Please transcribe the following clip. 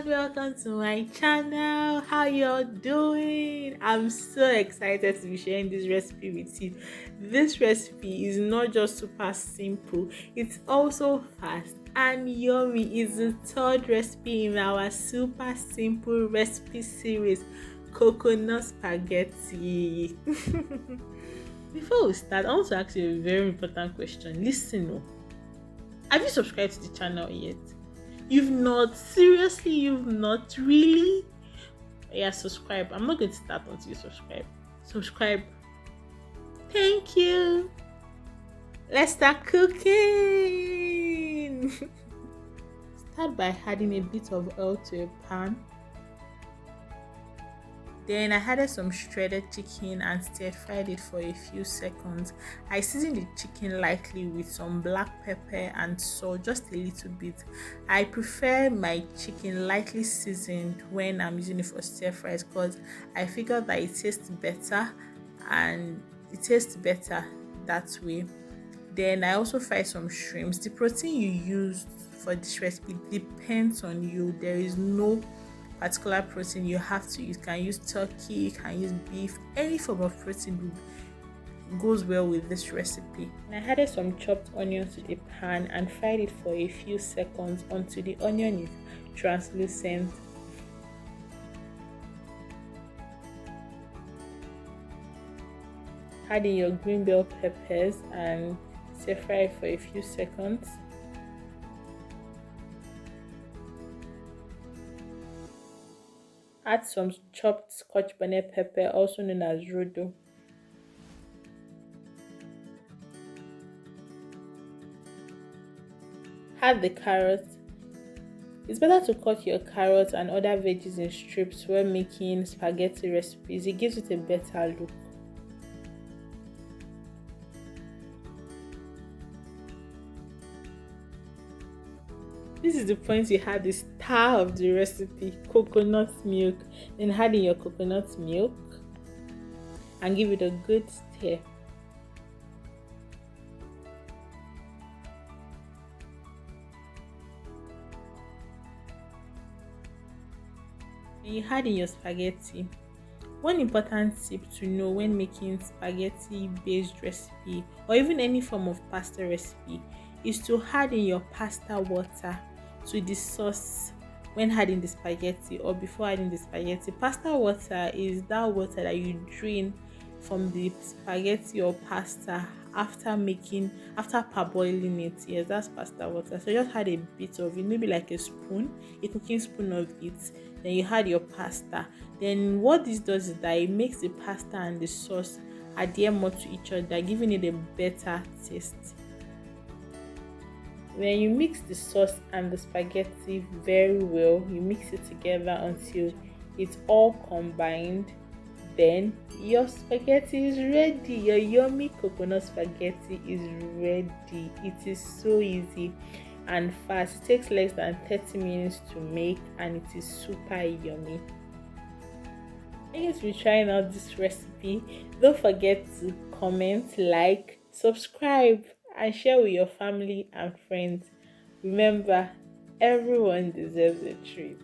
welcome to my channel. How y'all doing? I'm so excited to be sharing this recipe with you. This recipe is not just super simple, it's also fast and yummy. It's the third recipe in our super simple recipe series, coconut spaghetti. Before we start, I want to ask you a very important question. Listen, oh. Have you subscribed to the channel yet? You've not? Seriously, you've not? Really? Yeah, subscribe. I'm not going to start until you subscribe. Subscribe. Thank you. Let's start cooking. Start by adding a bit of oil to a pan. Then I added some shredded chicken and stir-fried it for a few seconds. I seasoned the chicken lightly with some black pepper and salt, just a little bit. I prefer my chicken lightly seasoned when I'm using it for stir-fries because I figure that it tastes better that way. Then I also fried some shrimps. The protein you use for this recipe depends on you. There is no particular protein you have to use. You can use turkey, you can use beef, any form of protein goes well with this recipe. And I added some chopped onion to the pan and fried it for a few seconds until the onion is translucent. Add in your green bell peppers and stir fry for a few seconds. Add some chopped Scotch bonnet pepper, also known as rodo. Add the carrots. It's better to cut your carrots and other veggies in strips when making spaghetti recipes. It gives it a better look. This is the point you have the star of the recipe, coconut milk. Then add in your coconut milk and give it a good stir. Then you add in your spaghetti. One important tip to know when making spaghetti based recipe or even any form of pasta recipe is to add in your pasta water to the sauce when adding the spaghetti or before adding the spaghetti. Pasta water is that water that you drain from the spaghetti or pasta after parboiling it. Yes, that's pasta water. So just add a bit of it, maybe like a cooking spoon of it. Then you add your pasta. Then what this does is that it makes the pasta and the sauce adhere more to each other, giving it a better taste. When you mix the sauce and the spaghetti very well, you mix it together until it's all combined. Then your spaghetti is ready. Your yummy coconut spaghetti is ready. It is so easy and fast. It takes less than 30 minutes to make and it is super yummy. Thanks for trying out this recipe. Don't forget to comment, like, subscribe and share with your family and friends. Remember, everyone deserves a treat.